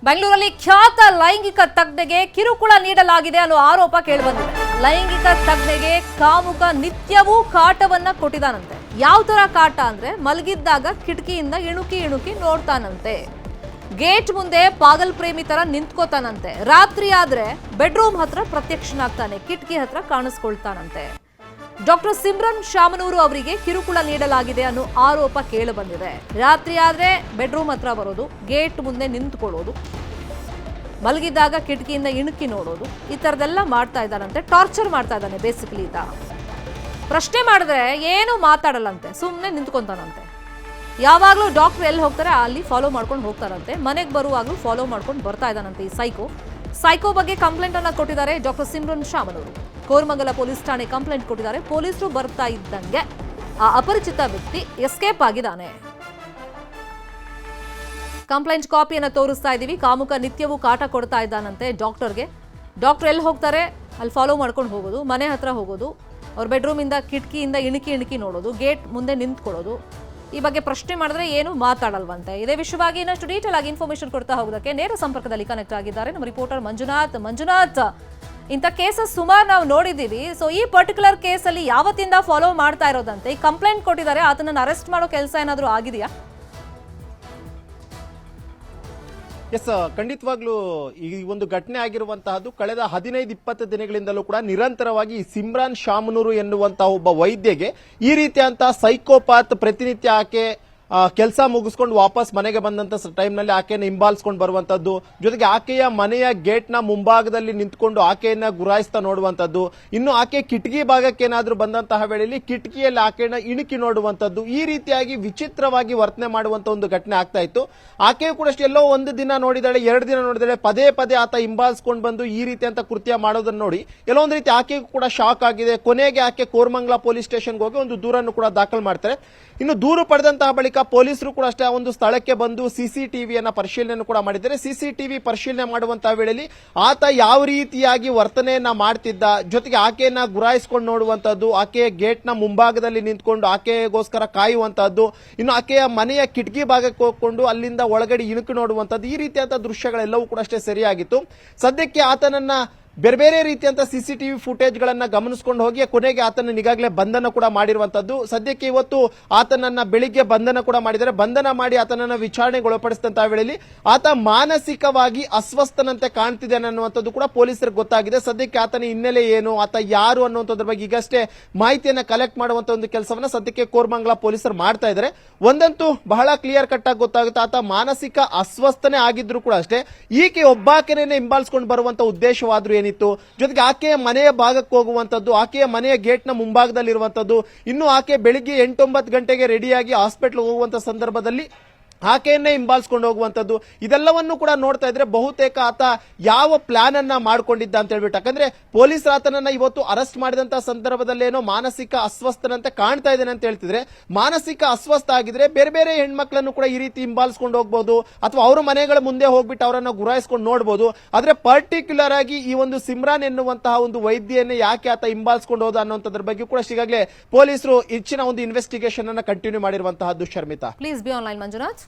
ಬೆಂಗಳೂರಲ್ಲಿ ಖ್ಯಾತ ಲೈಂಗಿಕ ತಜ್ಞೆಗೆ ಕಿರುಕುಳ ನೀಡಲಾಗಿದೆ ಅನ್ನೋ ಆರೋಪ ಕೇಳಿಬಂದಿದೆ. ಲೈಂಗಿಕ ತಜ್ಞೆಗೆ ಕಾಮುಕ ನಿತ್ಯವೂ ಕಾಟವನ್ನ ಕೊಟ್ಟಿದ್ದಾನಂತೆ. ಯಾವ ತರ ಕಾಟ ಅಂದ್ರೆ ಮಲಗಿದ್ದಾಗ ಕಿಟಕಿಯಿಂದ ಇಣುಕಿ ನೋಡ್ತಾನಂತೆ. ಗೇಟ್ ಮುಂದೆ ಪಾಗಲ್ ಪ್ರೇಮಿ ತರ ನಿಂತ್ಕೋತಾನಂತೆ. ರಾತ್ರಿ ಆದ್ರೆ ಬೆಡ್ರೂಮ್ ಹತ್ರ ಪ್ರತ್ಯಕ್ಷನಾಗ್ತಾನೆ, ಕಿಟಕಿ ಹತ್ರ ಕಾಣಿಸ್ಕೊಳ್ತಾನಂತೆ. ಡಾಕ್ಟರ್ ಸಿಮ್ರನ್ ಶಾಮನೂರು ಅವರಿಗೆ ಕಿರುಕುಳ ನೀಡಲಾಗಿದೆ ಅನ್ನೋ ಆರೋಪ ಕೇಳಿಬಂದಿದೆ. ರಾತ್ರಿ ಆದ್ರೆ ಬೆಡ್ರೂಮ್ ಹತ್ರ ಬರೋದು, ಗೇಟ್ ಮುಂದೆ ನಿಂತ್ಕೊಳ್ಳೋದು, ಮಲಗಿದಾಗ ಕಿಟಕಿಯಿಂದ ಇಣುಕಿ ನೋಡೋದು, ಈ ಥರದೆಲ್ಲ ಮಾಡ್ತಾ ಇದ್ದಾನಂತೆ. ಟಾರ್ಚರ್ ಮಾಡ್ತಾ ಇದ್ದಾನೆ ಬೇಸಿಕಲಿ ಈತ. ಪ್ರಶ್ನೆ ಮಾಡಿದ್ರೆ ಏನು ಮಾತಾಡಲ್ಲಂತೆ, ಸುಮ್ಮನೆ ನಿಂತ್ಕೊಂತಾನಂತೆ. ಯಾವಾಗಲೂ ಡಾಕ್ಟರ್ ಎಲ್ಲಿ ಹೋಗ್ತಾರೆ ಅಲ್ಲಿ ಫಾಲೋ ಮಾಡ್ಕೊಂಡು ಹೋಗ್ತಾರಂತೆ. ಮನೆಗೆ ಬರುವಾಗಲೂ ಫಾಲೋ ಮಾಡ್ಕೊಂಡು ಬರ್ತಾ ಇದ್ದಾನಂತೆ ಈ ಸೈಕೋ ಬಗ್ಗೆ ಕಂಪ್ಲೇಂಟ್ ಅನ್ನ ಕೊಟ್ಟಿದ್ದಾರೆ ಡಾಕ್ಟರ್ ಸಿಮ್ರನ್ ಶಾಮನೂರು. ಕೋರಮಂಗಲ ಪೊಲೀಸ್ ಠಾಣೆ ಕಂಪ್ಲೇಂಟ್ ಕೊಟ್ಟಿದ್ದಾರೆ. ಪೊಲೀಸರು ಬರ್ತಾ ಇದ್ದಂಗೆ ಆ ಅಪರಿಚಿತ ವ್ಯಕ್ತಿ ಎಸ್ಕೇಪ್ ಆಗಿದ್ದಾನೆ. ಕಂಪ್ಲೇಂಟ್ ಕಾಪಿಯನ್ನು ತೋರಿಸ್ತಾ ಇದ್ದೀವಿ. ಕಾಮುಕ ನಿತ್ಯವೂ ಕಾಟ ಕೊಡ್ತಾ ಇದ್ದಾನಂತೆ ಡಾಕ್ಟರ್ಗೆ. ಡಾಕ್ಟರ್ ಎಲ್ಲಿ ಹೋಗ್ತಾರೆ ಅಲ್ಲಿ ಫಾಲೋ ಮಾಡ್ಕೊಂಡು ಹೋಗೋದು, ಮನೆ ಹತ್ರ ಹೋಗೋದು, ಅವ್ರ ಬೆಡ್ರೂಮಿಂದ ಕಿಟಕಿಯಿಂದ ಇಣುಕಿ ನೋಡೋದು, ಗೇಟ್ ಮುಂದೆ ನಿಂತ್ಕೊಳ್ಳೋದು. ಈ ಬಗ್ಗೆ ಪ್ರಶ್ನೆ ಮಾಡಿದ್ರೆ ಏನು ಮಾತಾಡಲ್ವಂತೆ. ಇದೇ ವಿಷಯವಾಗಿ ಇನ್ನಷ್ಟು ಡೀಟೇಲ್ ಆಗಿ ಇನ್ಫಾರ್ಮೇಶನ್ ಕೊಡ್ತಾ ಹೋಗೋದಕ್ಕೆ ನೇರ ಸಂಪರ್ಕದಲ್ಲಿ ಕನೆಕ್ಟ್ ಆಗಿದ್ದಾರೆ ನಮ್ಮ ರಿಪೋರ್ಟರ್ ಮಂಜುನಾಥ್. ಇಂಥ ಕೇಸಸ್ ಸುಮಾರು ನಾವು ನೋಡಿದ್ದೀವಿ. ಸೊ ಈ ಪರ್ಟಿಕ್ಯುಲರ್ ಕೇಸಲ್ಲಿ ಯಾವತ್ತಿಂದ ಫಾಲೋ ಮಾಡ್ತಾ ಇರೋದಂತೆ, ಈ ಕಂಪ್ಲೇಂಟ್ ಕೊಟ್ಟಿದ್ದಾರೆ, ಆತನನ್ನು ಅರೆಸ್ಟ್ ಮಾಡೋ ಕೆಲಸ ಏನಾದರೂ ಆಗಿದೆಯಾ? ಎಸ್, ಖಂಡಿತವಾಗ್ಲೂ ಈ ಒಂದು ಘಟನೆ ಆಗಿರುವಂತಹದ್ದು ಕಳೆದ 15-20 ದಿನಗಳಿಂದಲೂ ಕೂಡ ನಿರಂತರವಾಗಿ ಸಿಮ್ರಾನ್ ಶಾಮನೂರು ಎನ್ನುವಂತಹ ಒಬ್ಬ ವೈದ್ಯಗೆ ಈ ರೀತಿಯಂತಹ ಸೈಕೋಪಾತ್ ಪ್ರತಿನಿತ್ಯ ಆಕೆ ಕೆಲಸ ಮುಗಿಸ್ಕೊಂಡು ವಾಪಸ್ ಮನೆಗೆ ಬಂದಂತ ಟೈಮ್ನಲ್ಲಿ ಆಕೆಯನ್ನು ಹಿಂಬಾಲಿಸ್ಕೊಂಡು ಬರುವಂತದ್ದು, ಜೊತೆಗೆ ಆಕೆಯ ಮನೆಯ ಗೇಟ್ ನ ಮುಂಭಾಗದಲ್ಲಿ ನಿಂತ್ಕೊಂಡು ಆಕೆಯನ್ನ ಗುರಾಯಿಸ್ತಾ ನೋಡುವಂತದ್ದು, ಇನ್ನು ಆಕೆ ಕಿಟಕಿ ಭಾಗಕ್ಕೆ ಏನಾದ್ರೂ ಬಂದಂತಹ ವೇಳೆಯಲ್ಲಿ ಕಿಟಕಿಯಲ್ಲಿ ಆಕೆಯನ್ನ ಇಣುಕಿ ನೋಡುವಂತದ್ದು, ಈ ರೀತಿಯಾಗಿ ವಿಚಿತ್ರವಾಗಿ ವರ್ತನೆ ಮಾಡುವಂತ ಒಂದು ಘಟನೆ ಆಗ್ತಾ ಇತ್ತು. ಆಕೆಯು ಕೂಡ ಅಷ್ಟೇ ಎಲ್ಲೋ ಒಂದು ದಿನ ನೋಡಿದಾಳೆ, 2 ದಿನ ನೋಡಿದಾಳೆ, ಪದೇ ಆತ ಹಿಂಬಾಲಿಸ್ಕೊಂಡು ಬಂದು ಈ ರೀತಿಯಂತ ಕೃತ್ಯ ಮಾಡೋದನ್ನ ನೋಡಿ ಎಲ್ಲೋ ಒಂದು ರೀತಿ ಆಕೆಗೂ ಕೂಡ ಶಾಕ್ ಆಗಿದೆ. ಕೊನೆಗೆ ಆಕೆ ಕೋರಮಂಗಲ ಪೊಲೀಸ್ ಸ್ಟೇಷನ್ಗೆ ಹೋಗಿ ಒಂದು ದೂರನ್ನು ಕೂಡ ದಾಖಲು ಮಾಡ್ತಾರೆ. ಇನ್ನು ದೂರು ಪಡೆದಂತಹ ಬಳಿಕ ಪೊಲೀಸರು ಕೂಡ ಅಷ್ಟೇ ಆ ಒಂದು ಸ್ಥಳಕ್ಕೆ ಬಂದು ಸಿಸಿಟಿವಿಯನ್ನ ಪರಿಶೀಲನೆ ಕೂಡ ಮಾಡಿದ್ದಾರೆ. ಸಿಸಿಟಿವಿ ಪರಿಶೀಲನೆ ಮಾಡುವಂತಹ ವೇಳೆಯಲ್ಲಿ ಆತ ಯಾವ ರೀತಿಯಾಗಿ ವರ್ತನೆಯನ್ನ ಮಾಡ್ತಿದ್ದ, ಜೊತೆಗೆ ಆಕೆಯನ್ನ ಗುರಾಯಿಸ್ಕೊಂಡು ನೋಡುವಂತದ್ದು, ಆಕೆಯ ಗೇಟ್ ನ ಮುಂಭಾಗದಲ್ಲಿ ನಿಂತ್ಕೊಂಡು ಆಕೆಗೋಸ್ಕರ ಕಾಯುವಂತಹದ್ದು, ಇನ್ನು ಆಕೆಯ ಮನೆಯ ಕಿಟಕಿ ಭಾಗಕ್ಕೆ ಹೋಗ್ಕೊಂಡು ಅಲ್ಲಿಂದ ಒಳಗಡೆ ಇಣುಕು ನೋಡುವಂತದ್ದು, ಈ ರೀತಿಯಾದ ದೃಶ್ಯಗಳೆಲ್ಲವೂ ಕೂಡ ಅಷ್ಟೇ ಸರಿಯಾಗಿತ್ತು. ಸದ್ಯಕ್ಕೆ ಆತನನ್ನ ಬೇರೆ ರೀತಿಯಂತ ಸಿಸಿಟಿವಿ ಫುಟೇಜ್ ಗಳನ್ನ ಗಮನಿಸಿಕೊಂಡು ಹೋಗಿ ಕೊನೆಗೆ ಆತನ ಈಗಾಗಲೇ ಬಂಧನ ಕೂಡ ಮಾಡಿರುವಂತದ್ದು. ಸದ್ಯಕ್ಕೆ ಇವತ್ತು ಆತನನ್ನ ಬೆಳಿಗ್ಗೆ ಬಂಧನ ಕೂಡ ಮಾಡಿದ್ದಾರೆ. ಬಂಧನ ಮಾಡಿ ಆತನನ್ನ ವಿಚಾರಣೆಗೆ ಒಳಪಡಿಸಿದಂತಹ ವೇಳೆಯಲ್ಲಿ ಆತ ಮಾನಸಿಕವಾಗಿ ಅಸ್ವಸ್ಥನಂತೆ ಕಾಣ್ತಿದ್ದಾನೆ ಅನ್ನುವಂಥದ್ದು ಕೂಡ ಪೊಲೀಸರಿಗೆ ಗೊತ್ತಾಗಿದೆ. ಸದ್ಯಕ್ಕೆ ಆತನ ಹಿನ್ನೆಲೆ ಏನು, ಆತ ಯಾರು ಅನ್ನುವಂಥದ್ರ ಬಗ್ಗೆ ಈಗಷ್ಟೇ ಮಾಹಿತಿಯನ್ನ ಕಲೆಕ್ಟ್ ಮಾಡುವಂತ ಒಂದು ಕೆಲಸವನ್ನ ಸದ್ಯಕ್ಕೆ ಕೋರಮಂಗಲ ಪೊಲೀಸರು ಮಾಡ್ತಾ ಇದ್ದಾರೆ. ಒಂದಂತೂ ಬಹಳ ಕ್ಲಿಯರ್ ಕಟ್ ಆಗಿ ಗೊತ್ತಾಗುತ್ತೆ, ಆತ ಮಾನಸಿಕ ಅಸ್ವಸ್ಥನೆ ಆಗಿದ್ರು ಕೂಡ ಅಷ್ಟೇ ಈಕೆ ಒಬ್ಬಾಕೆನೇ ಹಿಂಬಾಲಿಸಿಕೊಂಡು ಬರುವಂತ ಉದ್ದೇಶವಾದ್ರೂ ಏನಿತ್ತು, ಜೊತೆಗೆ ಆಕೆಯ ಮನೆಯ ಭಾಗಕ್ಕೆ ಹೋಗುವಂತದ್ದು, ಆಕೆಯ ಮನೆಯ ಗೇಟ್ ನ ಮುಂಭಾಗದಲ್ಲಿರುವಂತದ್ದು, ಇನ್ನು ಆಕೆ ಬೆಳಿಗ್ಗೆ 8-9 ಗಂಟೆಗೆ ರೆಡಿಯಾಗಿ ಹಾಸ್ಪಿಟಲ್ ಹೋಗುವಂತ ಸಂದರ್ಭದಲ್ಲಿ ಆಕೆಯನ್ನೇ ಹಿಂಬಾಲಿಸ್ಕೊಂಡು ಹೋಗುವಂತದ್ದು, ಇದೆಲ್ಲವನ್ನು ಕೂಡ ನೋಡ್ತಾ ಇದ್ರೆ ಬಹುತೇಕ ಆತ ಯಾವ ಪ್ಲಾನ್ ಅನ್ನ ಮಾಡ್ಕೊಂಡಿದ್ದ ಅಂತ ಹೇಳ್ಬಿಟ್ಟು. ಯಾಕಂದ್ರೆ ಪೊಲೀಸರು ಆತನನ್ನ ಇವತ್ತು ಅರೆಸ್ಟ್ ಮಾಡಿದಂತಹ ಸಂದರ್ಭದಲ್ಲೇನೋ ಮಾನಸಿಕ ಅಸ್ವಸ್ಥನಂತೆ ಕಾಣ್ತಾ ಇದ್ದೇನೆ ಅಂತ ಹೇಳ್ತಿದ್ರೆ, ಮಾನಸಿಕ ಅಸ್ವಸ್ಥ ಆಗಿದ್ರೆ ಬೇರೆ ಹೆಣ್ಮಕ್ಳನ್ನು ಕೂಡ ಈ ರೀತಿ ಹಿಂಬಾಲಿಸ್ಕೊಂಡು ಹೋಗ್ಬೋದು, ಅಥವಾ ಅವರ ಮನೆಗಳ ಮುಂದೆ ಹೋಗ್ಬಿಟ್ಟು ಅವರನ್ನ ಗುರಾಯಿಸ್ಕೊಂಡು ನೋಡಬಹುದು. ಆದ್ರೆ ಪರ್ಟಿಕ್ಯುಲರ್ ಆಗಿ ಈ ಒಂದು ಸಿಮ್ರಾನ್ ಎನ್ನುವಂತಹ ಒಂದು ವೈದ್ಯನ್ನೇ ಯಾಕೆ ಆತ ಹಿಂಬಾಲಿಸ್ಕೊಂಡು ಹೋದ ಅನ್ನೋದ್ರ ಬಗ್ಗೆ ಕೂಡ ಈಗಾಗಲೇ ಪೊಲೀಸರು ಹೆಚ್ಚಿನ ಒಂದು ಇನ್ವೆಸ್ಟಿಗೇಷನ್ ಅನ್ನ ಕಂಟಿನ್ಯೂ ಮಾಡಿರುವಂತಹದ್ದು. Sharmita, please be online Manjunath.